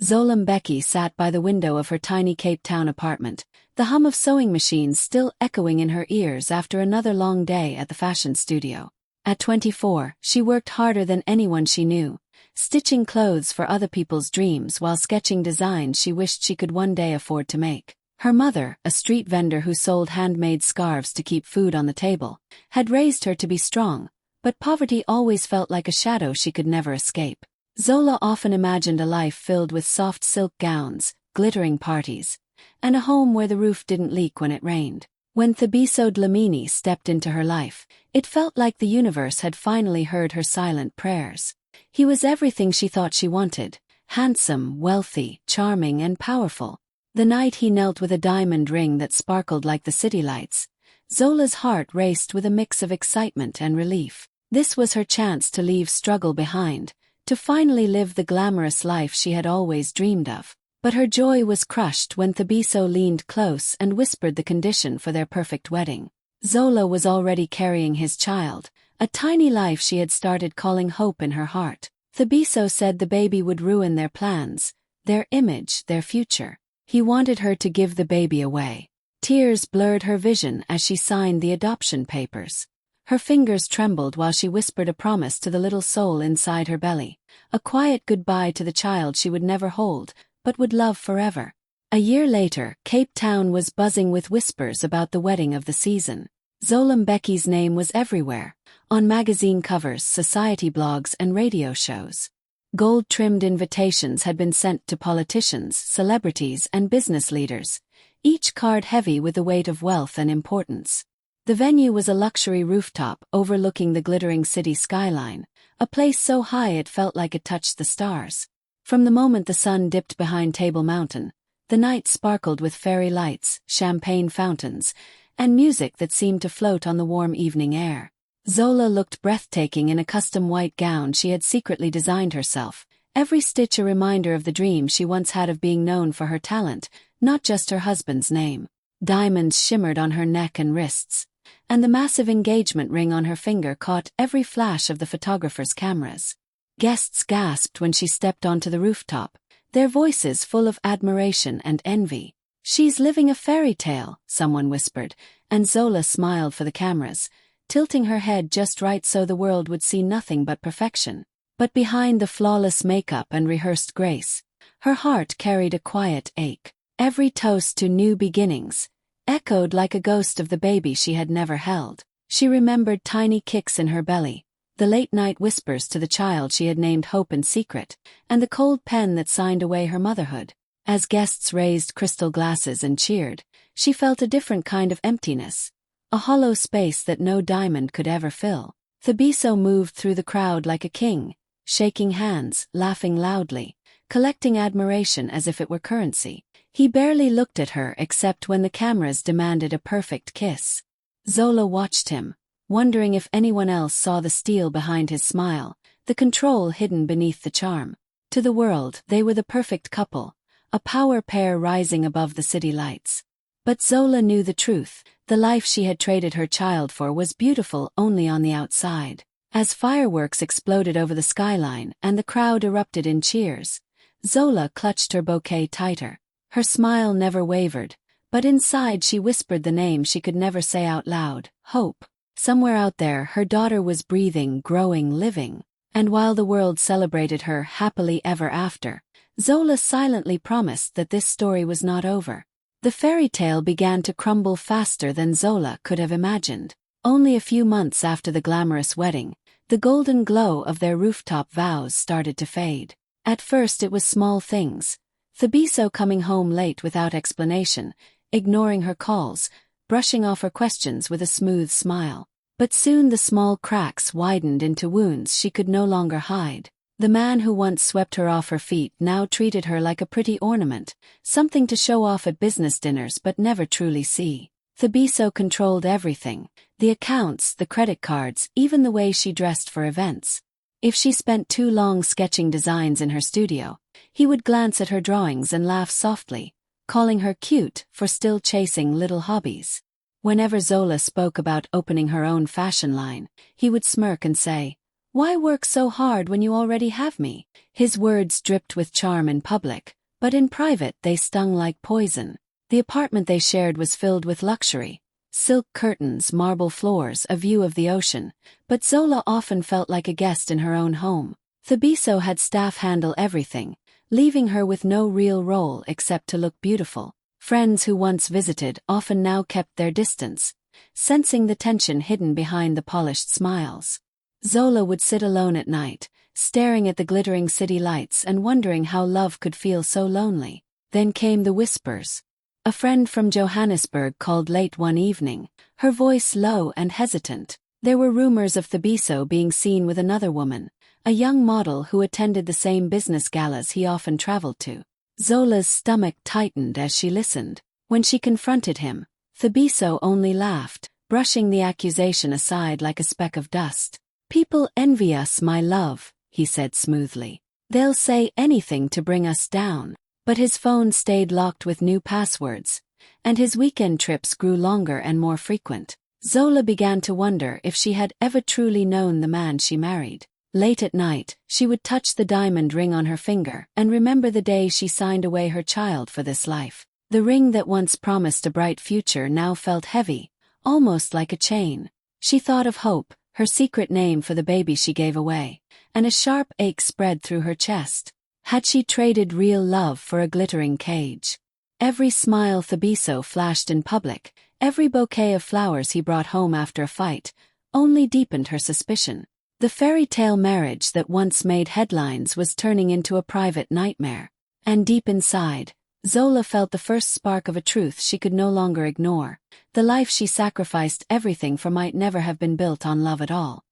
Zola Mbeki sat by the window of her tiny Cape Town apartment, the hum of sewing machines still echoing in her ears after another long day at the fashion studio. At 24, she worked harder than anyone she knew, stitching clothes for other people's dreams while sketching designs she wished she could one day afford to make. Her mother, a street vendor who sold handmade scarves to keep food on the table, had raised her to be strong, but poverty always felt like a shadow she could never escape. Zola often imagined a life filled with soft silk gowns, glittering parties, and a home where the roof didn't leak when it rained. When Thabiso Dlamini stepped into her life, it felt like the universe had finally heard her silent prayers. He was everything she thought she wanted: handsome, wealthy, charming, and powerful. The night he knelt with a diamond ring that sparkled like the city lights, Zola's heart raced with a mix of excitement and relief. This was her chance to leave struggle behind, to finally live the glamorous life she had always dreamed of. But her joy was crushed when Thabiso leaned close and whispered the condition for their perfect wedding. Zola was already carrying his child, a tiny life she had started calling hope in her heart. Thabiso said the baby would ruin their plans, their image, their future. He wanted her to give the baby away. Tears blurred her vision as she signed the adoption papers. Her fingers trembled while she whispered a promise to the little soul inside her belly, a quiet goodbye to the child she would never hold, but would love forever. A year later, Cape Town was buzzing with whispers about the wedding of the season. Zola Mbeki's name was everywhere, on magazine covers, society blogs, and radio shows. Gold-trimmed invitations had been sent to politicians, celebrities, and business leaders, each card heavy with the weight of wealth and importance. The venue was a luxury rooftop overlooking the glittering city skyline, a place so high it felt like it touched the stars. From the moment the sun dipped behind Table Mountain, the night sparkled with fairy lights, champagne fountains, and music that seemed to float on the warm evening air. Zola looked breathtaking in a custom white gown she had secretly designed herself, every stitch a reminder of the dream she once had of being known for her talent, not just her husband's name. Diamonds shimmered on her neck and wrists, and the massive engagement ring on her finger caught every flash of the photographer's cameras. Guests gasped when she stepped onto the rooftop, their voices full of admiration and envy. "She's living a fairy tale," someone whispered, and Zola smiled for the cameras, tilting her head just right so the world would see nothing but perfection. But behind the flawless makeup and rehearsed grace, her heart carried a quiet ache. Every toast to new beginnings echoed like a ghost of the baby she had never held. She remembered tiny kicks in her belly, the late-night whispers to the child she had named Hope in secret, and the cold pen that signed away her motherhood. As guests raised crystal glasses and cheered, she felt a different kind of emptiness, a hollow space that no diamond could ever fill. Thabiso moved through the crowd like a king, shaking hands, laughing loudly, collecting admiration as if it were currency. He barely looked at her except when the cameras demanded a perfect kiss. Zola watched him, wondering if anyone else saw the steel behind his smile, the control hidden beneath the charm. To the world, they were the perfect couple, a power pair rising above the city lights. But Zola knew the truth: the life she had traded her child for was beautiful only on the outside. As fireworks exploded over the skyline and the crowd erupted in cheers, Zola clutched her bouquet tighter. Her smile never wavered, but inside she whispered the name she could never say out loud: Hope. Somewhere out there her daughter was breathing, growing, living. And while the world celebrated her happily ever after, Zola silently promised that this story was not over. The fairy tale began to crumble faster than Zola could have imagined. Only a few months after the glamorous wedding, the golden glow of their rooftop vows started to fade. At first it was small things: Thabiso coming home late without explanation, ignoring her calls, brushing off her questions with a smooth smile. But soon the small cracks widened into wounds she could no longer hide. The man who once swept her off her feet now treated her like a pretty ornament, something to show off at business dinners but never truly see. Thabiso controlled everything: the accounts, the credit cards, even the way she dressed for events. If she spent too long sketching designs in her studio, he would glance at her drawings and laugh softly, calling her cute for still chasing little hobbies. Whenever Zola spoke about opening her own fashion line, he would smirk and say, Why work so hard when you already have me? His words dripped with charm in public, but in private they stung like poison. The apartment they shared was filled with luxury. Silk curtains, marble floors, a view of the ocean, but Zola often felt like a guest in her own home. Thabiso had staff handle everything, leaving her with no real role except to look beautiful. Friends who once visited often now kept their distance, sensing the tension hidden behind the polished smiles. Zola would sit alone at night, staring at the glittering city lights and wondering how love could feel so lonely. Then came the whispers. A friend from Johannesburg called late one evening, her voice low and hesitant. There were rumors of Thabiso being seen with another woman, a young model who attended the same business galas he often traveled to. Zola's stomach tightened as she listened. When she confronted him, Thabiso only laughed, brushing the accusation aside like a speck of dust. "People envy us, my love," he said smoothly. "They'll say anything to bring us down." But his phone stayed locked with new passwords, and his weekend trips grew longer and more frequent. Zola began to wonder if she had ever truly known the man she married. Late at night, she would touch the diamond ring on her finger and remember the day she signed away her child for this life. The ring that once promised a bright future now felt heavy, almost like a chain. She thought of Hope, her secret name for the baby she gave away, and a sharp ache spread through her chest. Had she traded real love for a glittering cage? Every smile Thabiso flashed in public, every bouquet of flowers he brought home after a fight, only deepened her suspicion. The fairy tale marriage that once made headlines was turning into a private nightmare. And deep inside, Zola felt the first spark of a truth she could no longer ignore. The life she sacrificed everything for might never have been built on love at all.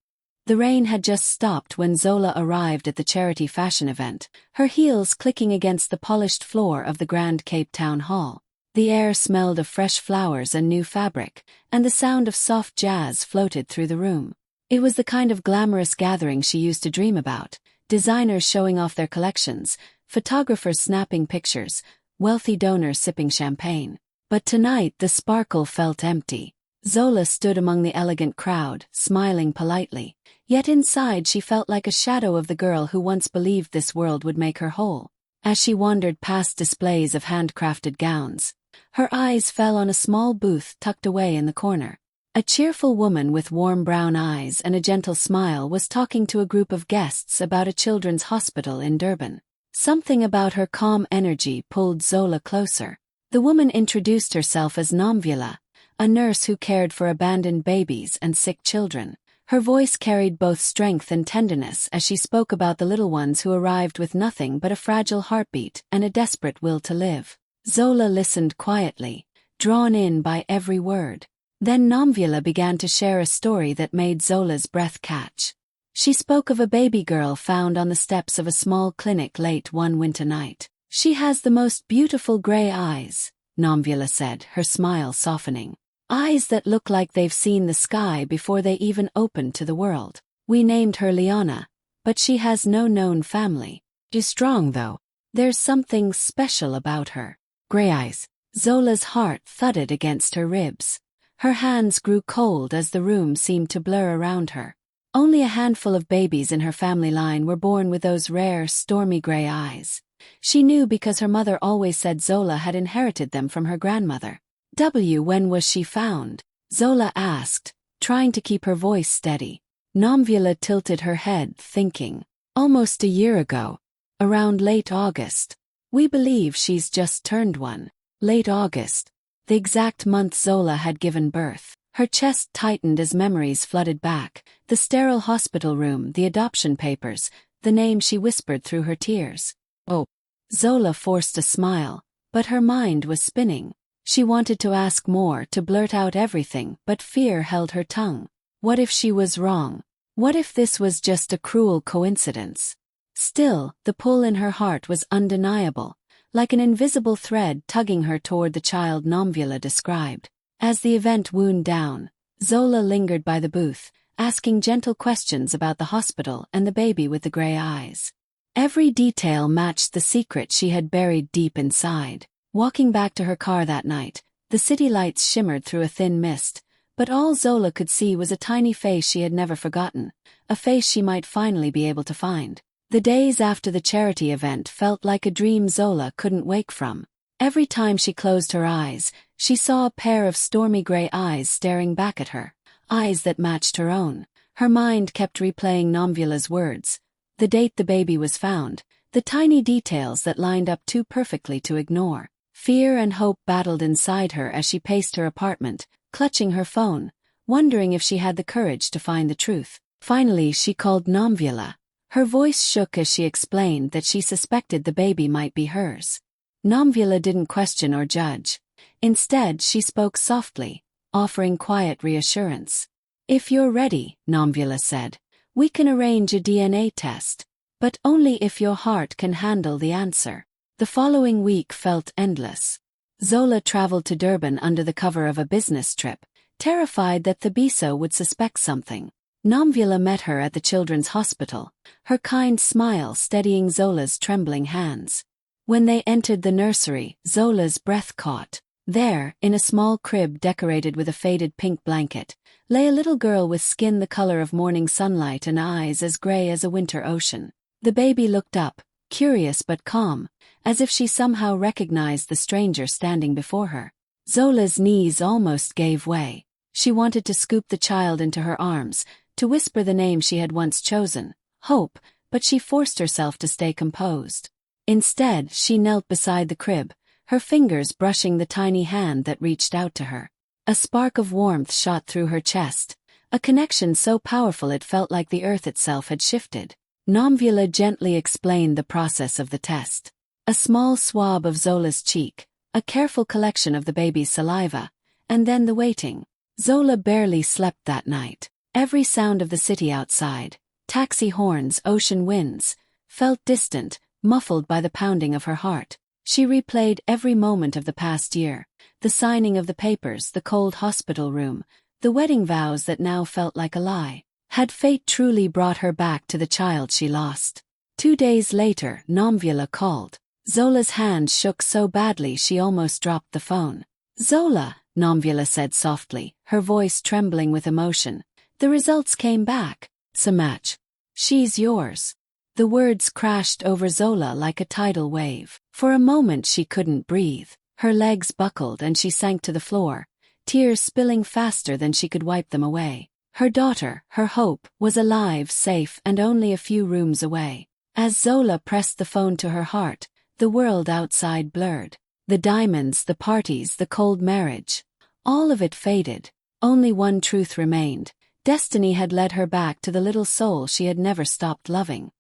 The rain had just stopped when Zola arrived at the charity fashion event, her heels clicking against the polished floor of the Grand Cape Town Hall. The air smelled of fresh flowers and new fabric, and the sound of soft jazz floated through the room. It was the kind of glamorous gathering she used to dream about, designers showing off their collections, photographers snapping pictures, wealthy donors sipping champagne. But tonight the sparkle felt empty. Zola stood among the elegant crowd, smiling politely, yet inside she felt like a shadow of the girl who once believed this world would make her whole. As she wandered past displays of handcrafted gowns, her eyes fell on a small booth tucked away in the corner. A cheerful woman with warm brown eyes and a gentle smile was talking to a group of guests about a children's hospital in Durban. Something about her calm energy pulled Zola closer. The woman introduced herself as Nomvula, a nurse who cared for abandoned babies and sick children. Her voice carried both strength and tenderness as she spoke about the little ones who arrived with nothing but a fragile heartbeat and a desperate will to live. Zola listened quietly, drawn in by every word. Then Nomvula began to share a story that made Zola's breath catch. She spoke of a baby girl found on the steps of a small clinic late one winter night. "She has the most beautiful gray eyes," Nomvula said, her smile softening. "Eyes that look like they've seen the sky before they even opened to the world. We named her Liana, but she has no known family. She's strong though. There's something special about her." Gray eyes. Zola's heart thudded against her ribs. Her hands grew cold as the room seemed to blur around her. Only a handful of babies in her family line were born with those rare, stormy gray eyes. She knew because her mother always said Zola had inherited them from her grandmother. When was she found? Zola asked, trying to keep her voice steady. Nomvula tilted her head, thinking. "Almost a year ago. Around late August. We believe she's just turned one." Late August. The exact month Zola had given birth. Her chest tightened as memories flooded back. The sterile hospital room, the adoption papers, the name she whispered through her tears. "Oh." Zola forced a smile, but her mind was spinning. She wanted to ask more, to blurt out everything, but fear held her tongue. What if she was wrong? What if this was just a cruel coincidence? Still, the pull in her heart was undeniable, like an invisible thread tugging her toward the child Nomvula described. As the event wound down, Zola lingered by the booth, asking gentle questions about the hospital and the baby with the gray eyes. Every detail matched the secret she had buried deep inside. Walking back to her car that night, the city lights shimmered through a thin mist, But all Zola could see was a tiny face she had never forgotten, a face she might finally be able to find. The days after the charity event felt like a dream Zola couldn't wake from. Every time she closed her eyes, she saw a pair of stormy gray eyes staring back at her, eyes that matched her own. Her mind kept replaying Nomvula's words, the date the baby was found, the tiny details that lined up too perfectly to ignore. Fear and hope battled inside her as she paced her apartment, clutching her phone, wondering if she had the courage to find the truth. Finally, she called Nomvula. Her voice shook as she explained that she suspected the baby might be hers. Nomvula didn't question or judge. Instead, she spoke softly, offering quiet reassurance. "If you're ready," Nomvula said, "we can arrange a DNA test, but only if your heart can handle the answer." The following week felt endless. Zola traveled to Durban under the cover of a business trip, terrified that Thabiso would suspect something. Nomvula met her at the children's hospital, her kind smile steadying Zola's trembling hands. When they entered the nursery, Zola's breath caught. There, in a small crib decorated with a faded pink blanket, lay a little girl with skin the color of morning sunlight and eyes as gray as a winter ocean. The baby looked up, curious but calm, as if she somehow recognized the stranger standing before her. Zola's knees almost gave way. She wanted to scoop the child into her arms, to whisper the name she had once chosen, Hope, but she forced herself to stay composed. Instead, she knelt beside the crib, her fingers brushing the tiny hand that reached out to her. A spark of warmth shot through her chest, a connection so powerful it felt like the earth itself had shifted. Nomvula gently explained the process of the test. A small swab of Zola's cheek, a careful collection of the baby's saliva, and then the waiting. Zola barely slept that night. Every sound of the city outside, taxi horns, ocean winds, felt distant, muffled by the pounding of her heart. She replayed every moment of the past year, the signing of the papers, the cold hospital room, the wedding vows that now felt like a lie. Had fate truly brought her back to the child she lost? 2 days later, Nomvula called. Zola's hand shook so badly she almost dropped the phone. "Zola," Nomvula said softly, her voice trembling with emotion. "The results came back. It's a match. She's yours." The words crashed over Zola like a tidal wave. For a moment she couldn't breathe. Her legs buckled and she sank to the floor, tears spilling faster than she could wipe them away. Her daughter, her hope, was alive, safe, and only a few rooms away. As Zola pressed the phone to her heart, the world outside blurred. The diamonds, the parties, the cold marriage. All of it faded. Only one truth remained. Destiny had led her back to the little soul she had never stopped loving.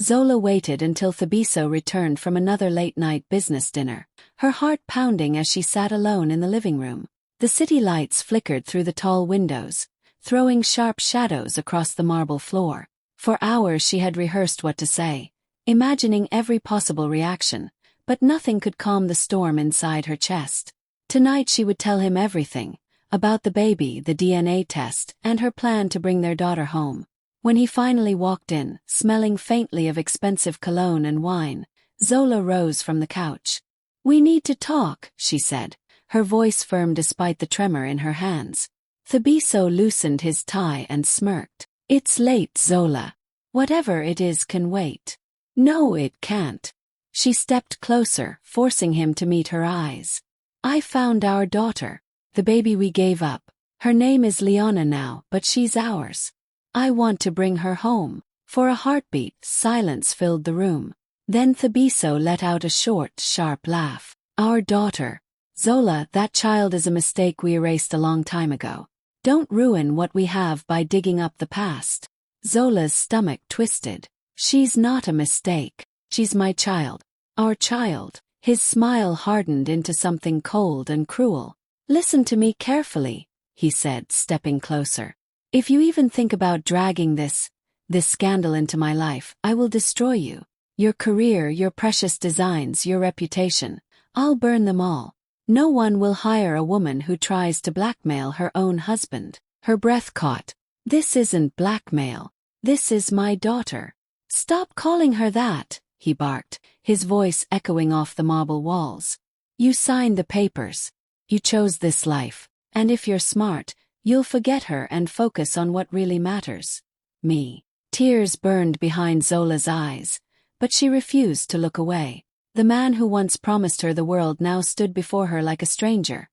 Zola waited until Thabiso returned from another late-night business dinner, her heart pounding as she sat alone in the living room. The city lights flickered through the tall windows, throwing sharp shadows across the marble floor. For hours she had rehearsed what to say, imagining every possible reaction, but nothing could calm the storm inside her chest. Tonight she would tell him everything, about the baby, the DNA test, and her plan to bring their daughter home. When he finally walked in, smelling faintly of expensive cologne and wine, Zola rose from the couch. "We need to talk," she said, her voice firm despite the tremor in her hands. Thabiso loosened his tie and smirked. "It's late, Zola. Whatever it is can wait." "No, it can't." She stepped closer, forcing him to meet her eyes. "I found our daughter, the baby we gave up. Her name is Leona now, but she's ours. I want to bring her home." For a heartbeat, silence filled the room. Then Thabiso let out a short, sharp laugh. "Our daughter. Zola, that child is a mistake we erased a long time ago. Don't ruin what we have by digging up the past." Zola's stomach twisted. "She's not a mistake. She's my child. Our child." His smile hardened into something cold and cruel. "Listen to me carefully," he said, stepping closer. "If you even think about dragging this scandal into my life, I will destroy you. Your career, your precious designs, your reputation. I'll burn them all. No one will hire a woman who tries to blackmail her own husband." Her breath caught. "This isn't blackmail. This is my daughter." "Stop calling her that," he barked, his voice echoing off the marble walls. "You signed the papers. You chose this life, and if you're smart, You'll forget her and focus on what really matters. Me. Tears burned behind Zola's eyes, but she refused to look away. The man who once promised her the world now stood before her like a stranger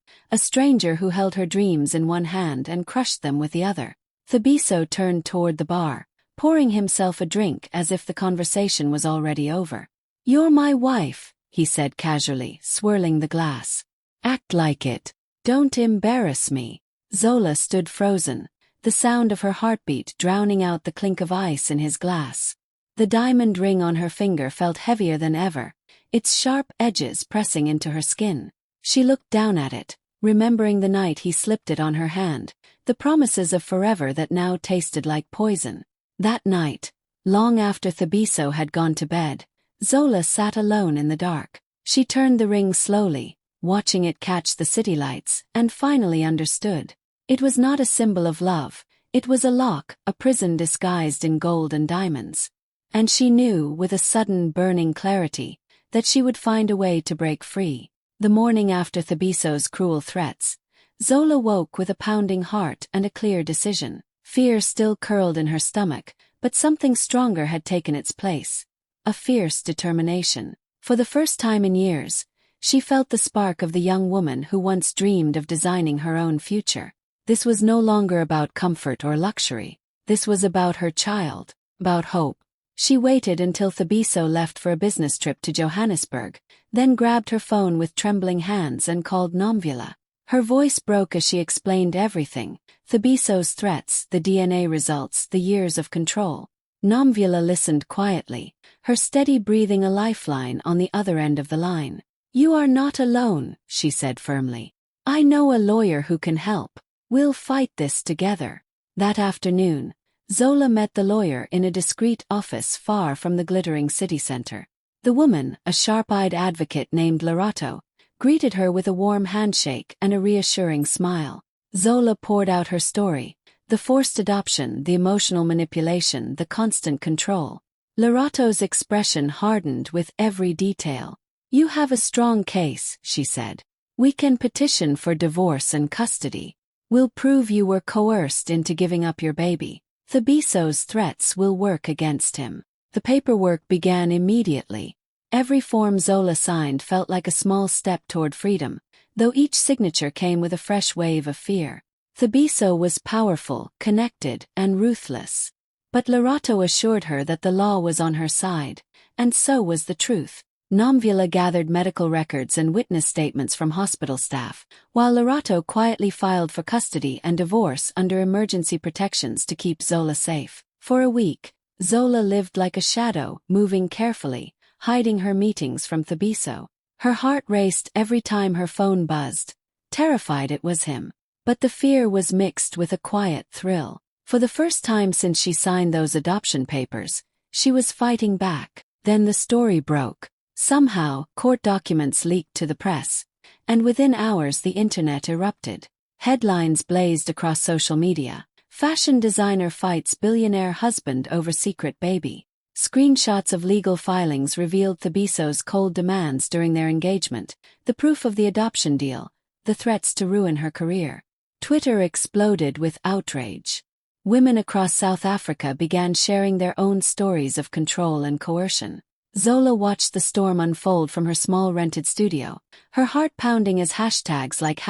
who held her dreams in one hand and crushed them with the other. Thabiso turned toward the bar, pouring himself a drink as if the conversation was already over. "You're my wife," he said casually, swirling the glass. "Act like it. Don't embarrass me." Zola stood frozen, the sound of her heartbeat drowning out the clink of ice in his glass. The diamond ring on her finger felt heavier than ever, its sharp edges pressing into her skin. She looked down at it, remembering the night he slipped it on her hand, the promises of forever that now tasted like poison. That night, long after Thabiso had gone to bed, Zola sat alone in the dark. She turned the ring slowly, watching it catch the city lights, and finally understood. It was not a symbol of love, it was a lock, a prison disguised in gold and diamonds. And she knew, with a sudden burning clarity, that she would find a way to break free. The morning after Thabiso's cruel threats, Zola woke with a pounding heart and a clear decision. Fear still curled in her stomach, but something stronger had taken its place. A fierce determination. For the first time in years, she felt the spark of the young woman who once dreamed of designing her own future. This was no longer about comfort or luxury. This was about her child, about hope. She waited until Thabiso left for a business trip to Johannesburg, then grabbed her phone with trembling hands and called Nomvula. Her voice broke as she explained everything: Thabiso's threats, the DNA results, the years of control. Nomvula listened quietly, her steady breathing a lifeline on the other end of the line. "You are not alone," she said firmly. "I know a lawyer who can help. We'll fight this together." That afternoon, Zola met the lawyer in a discreet office far from the glittering city center. The woman, a sharp-eyed advocate named Lorato, greeted her with a warm handshake and a reassuring smile. Zola poured out her story: the forced adoption, the emotional manipulation, the constant control. Lorato's expression hardened with every detail. "You have a strong case," she said. "We can petition for divorce and custody. We'll prove you were coerced into giving up your baby. Thabiso's threats will work against him." The paperwork began immediately. Every form Zola signed felt like a small step toward freedom, though each signature came with a fresh wave of fear. Thabiso was powerful, connected, and ruthless. But Lorato assured her that the law was on her side, and so was the truth. Nomvula gathered medical records and witness statements from hospital staff, while Lorato quietly filed for custody and divorce under emergency protections to keep Zola safe. For a week, Zola lived like a shadow, moving carefully, hiding her meetings from Thabiso. Her heart raced every time her phone buzzed, terrified it was him. But the fear was mixed with a quiet thrill. For the first time since she signed those adoption papers, she was fighting back. Then the story broke. Somehow, court documents leaked to the press, and within hours the internet erupted. Headlines blazed across social media. Fashion designer fights billionaire husband over secret baby. Screenshots of legal filings revealed Thabiso's cold demands during their engagement, the proof of the adoption deal, the threats to ruin her career. Twitter exploded with outrage. Women across South Africa began sharing their own stories of control and coercion. Zola watched the storm unfold from her small rented studio, her heart pounding as hashtags like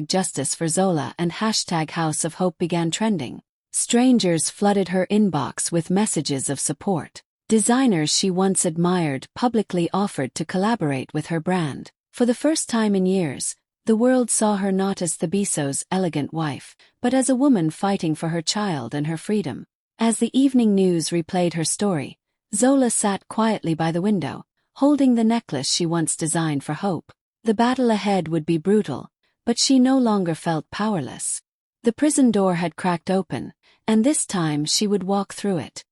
#Justice for Zola and #House of Hope began trending. Strangers flooded her inbox with messages of support. Designers she once admired publicly offered to collaborate with her brand. For the first time in years, the world saw her not as Thabiso's elegant wife, but as a woman fighting for her child and her freedom. As the evening news replayed her story, Zola sat quietly by the window, holding the necklace she once designed for Hope. The battle ahead would be brutal, but she no longer felt powerless. The prison door had cracked open, and this time she would walk through it.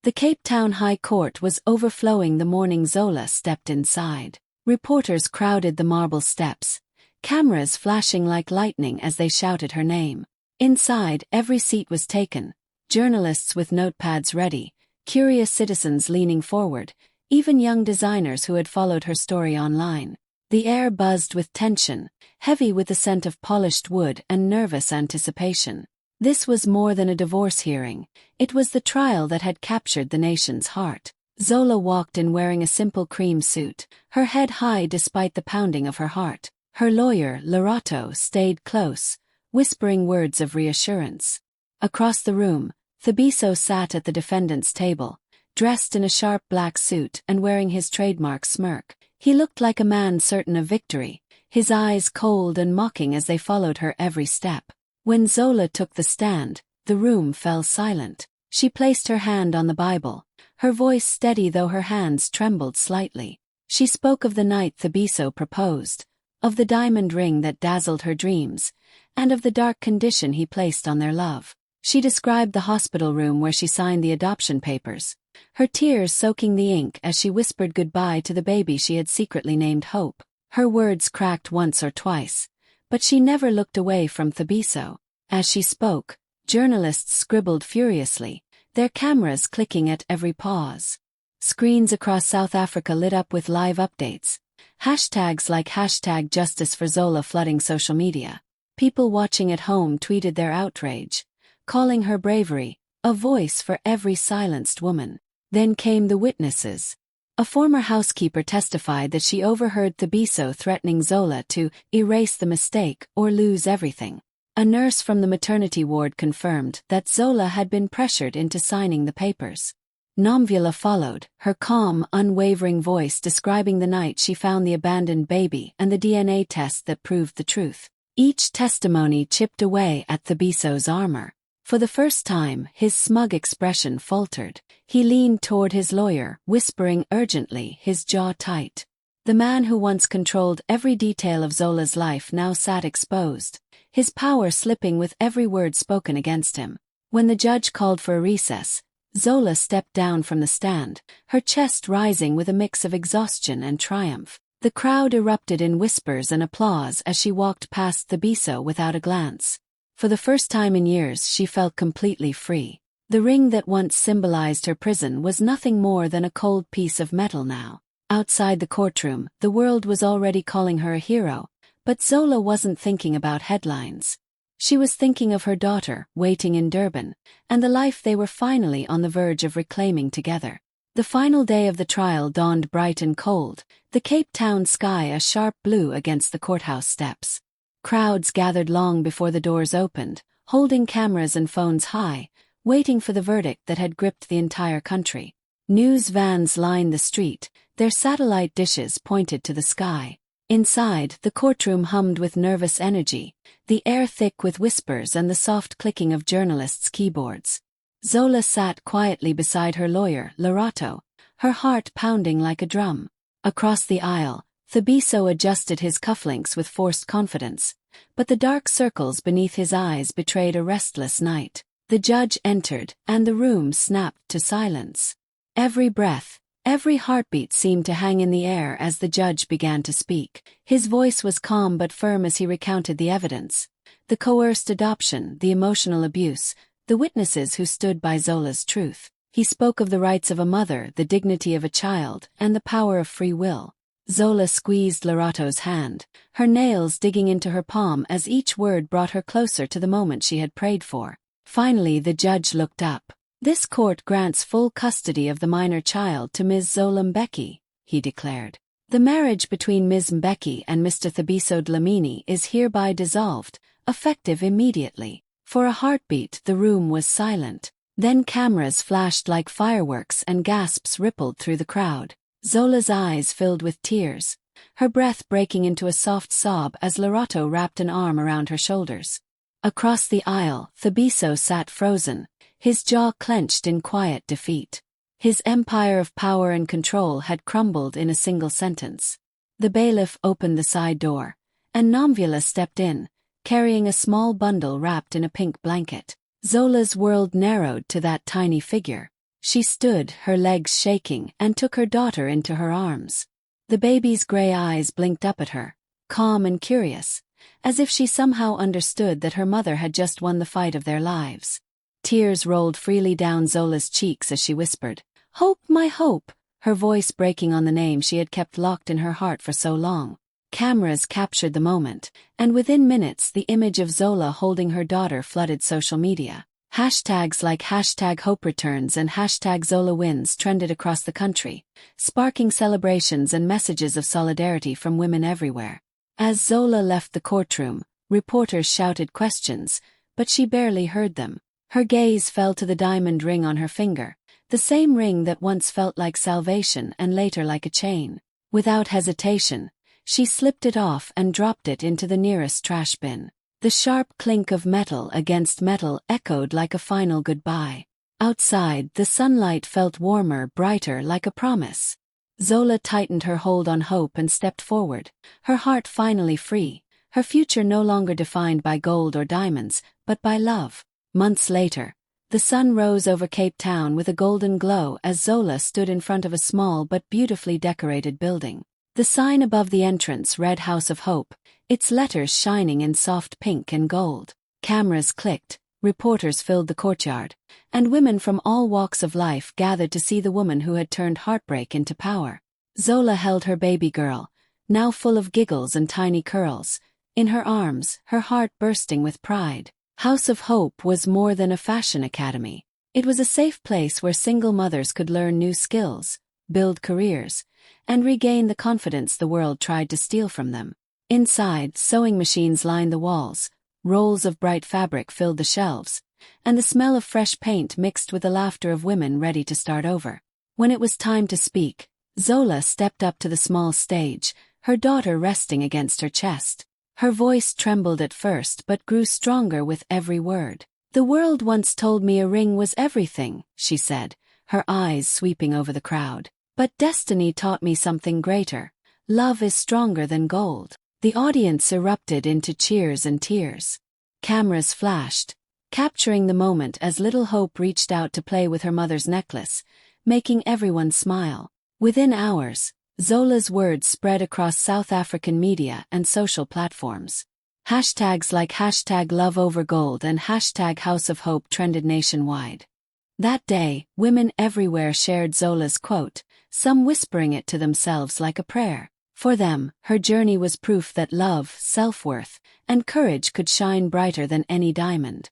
The Cape Town High Court was overflowing the morning Zola stepped inside. Reporters crowded the marble steps, cameras flashing like lightning as they shouted her name. Inside, every seat was taken, journalists with notepads ready, curious citizens leaning forward, even young designers who had followed her story online. The air buzzed with tension, heavy with the scent of polished wood and nervous anticipation. This was more than a divorce hearing. It was the trial that had captured the nation's heart. Zola walked in wearing a simple cream suit, her head high despite the pounding of her heart. Her lawyer, Lorato, stayed close, whispering words of reassurance. Across the room, Thabiso sat at the defendant's table, dressed in a sharp black suit and wearing his trademark smirk. He looked like a man certain of victory, his eyes cold and mocking as they followed her every step. When Zola took the stand, the room fell silent. She placed her hand on the Bible, her voice steady though her hands trembled slightly. She spoke of the night Thabiso proposed, of the diamond ring that dazzled her dreams, and of the dark condition he placed on their love. She described the hospital room where she signed the adoption papers, her tears soaking the ink as she whispered goodbye to the baby she had secretly named Hope. Her words cracked once or twice, but she never looked away from Thabiso. As she spoke, journalists scribbled furiously, their cameras clicking at every pause. Screens across South Africa lit up with live updates, hashtags like #JusticeForZola flooding social media. People watching at home tweeted their outrage, calling her bravery a voice for every silenced woman. Then came the witnesses. A former housekeeper testified that she overheard Thabiso threatening Zola to erase the mistake or lose everything. A nurse from the maternity ward confirmed that Zola had been pressured into signing the papers. Nomvula followed, her calm, unwavering voice describing the night she found the abandoned baby and the DNA test that proved the truth. Each testimony chipped away at Thabiso's armor. For the first time, his smug expression faltered. He leaned toward his lawyer, whispering urgently, his jaw tight. The man who once controlled every detail of Zola's life now sat exposed, his power slipping with every word spoken against him. When the judge called for a recess, Zola stepped down from the stand, her chest rising with a mix of exhaustion and triumph. The crowd erupted in whispers and applause as she walked past Thabiso without a glance. For the first time in years she felt completely free. The ring that once symbolized her prison was nothing more than a cold piece of metal now. Outside the courtroom, the world was already calling her a hero, but Zola wasn't thinking about headlines. She was thinking of her daughter, waiting in Durban, and the life they were finally on the verge of reclaiming together. The final day of the trial dawned bright and cold, the Cape Town sky a sharp blue against the courthouse steps. Crowds gathered long before the doors opened, holding cameras and phones high, waiting for the verdict that had gripped the entire country. News vans lined the street, their satellite dishes pointed to the sky. Inside, the courtroom hummed with nervous energy, the air thick with whispers and the soft clicking of journalists' keyboards. Zola sat quietly beside her lawyer, Lorato, her heart pounding like a drum. Across the aisle, Thabiso adjusted his cufflinks with forced confidence, but the dark circles beneath his eyes betrayed a restless night. The judge entered, and the room snapped to silence. Every breath, every heartbeat seemed to hang in the air as the judge began to speak. His voice was calm but firm as he recounted the evidence. The coerced adoption, the emotional abuse, the witnesses who stood by Zola's truth. He spoke of the rights of a mother, the dignity of a child, and the power of free will. Zola squeezed Lorato's hand, her nails digging into her palm as each word brought her closer to the moment she had prayed for. Finally the judge looked up. "This court grants full custody of the minor child to Ms. Zola Mbeki," he declared. "The marriage between Ms. Mbeki and Mr. Thabiso Dlamini is hereby dissolved, effective immediately." For a heartbeat the room was silent. Then cameras flashed like fireworks and gasps rippled through the crowd. Zola's eyes filled with tears, her breath breaking into a soft sob as Lorato wrapped an arm around her shoulders. Across the aisle, Thabiso sat frozen, his jaw clenched in quiet defeat. His empire of power and control had crumbled in a single sentence. The bailiff opened the side door, and Nomvula stepped in, carrying a small bundle wrapped in a pink blanket. Zola's world narrowed to that tiny figure. She stood, her legs shaking, and took her daughter into her arms. The baby's gray eyes blinked up at her, calm and curious, as if she somehow understood that her mother had just won the fight of their lives. Tears rolled freely down Zola's cheeks as she whispered, "Hope, my hope," her voice breaking on the name she had kept locked in her heart for so long. Cameras captured the moment, and within minutes the image of Zola holding her daughter flooded social media. Hashtags like #HopeReturns and #ZolaWins trended across the country, sparking celebrations and messages of solidarity from women everywhere. As Zola left the courtroom, reporters shouted questions, but she barely heard them. Her gaze fell to the diamond ring on her finger, the same ring that once felt like salvation and later like a chain. Without hesitation, she slipped it off and dropped it into the nearest trash bin. The sharp clink of metal against metal echoed like a final goodbye. Outside, the sunlight felt warmer, brighter, like a promise. Zola tightened her hold on hope and stepped forward, her heart finally free, her future no longer defined by gold or diamonds, but by love. Months later, the sun rose over Cape Town with a golden glow as Zola stood in front of a small but beautifully decorated building. The sign above the entrance read House of Hope, its letters shining in soft pink and gold. Cameras clicked, reporters filled the courtyard, and women from all walks of life gathered to see the woman who had turned heartbreak into power. Zola held her baby girl, now full of giggles and tiny curls, in her arms, her heart bursting with pride. House of Hope was more than a fashion academy. It was a safe place where single mothers could learn new skills, build careers, and regain the confidence the world tried to steal from them. Inside, sewing machines lined the walls, rolls of bright fabric filled the shelves, and the smell of fresh paint mixed with the laughter of women ready to start over. When it was time to speak, Zola stepped up to the small stage, her daughter resting against her chest. Her voice trembled at first but grew stronger with every word. "The world once told me a ring was everything," she said, her eyes sweeping over the crowd. "But destiny taught me something greater. Love is stronger than gold." The audience erupted into cheers and tears. Cameras flashed, capturing the moment as little Hope reached out to play with her mother's necklace, making everyone smile. Within hours, Zola's words spread across South African media and social platforms. Hashtags like #LoveOverGold and #House of Hope trended nationwide. That day, women everywhere shared Zola's quote, some whispering it to themselves like a prayer. For them, her journey was proof that love, self-worth, and courage could shine brighter than any diamond.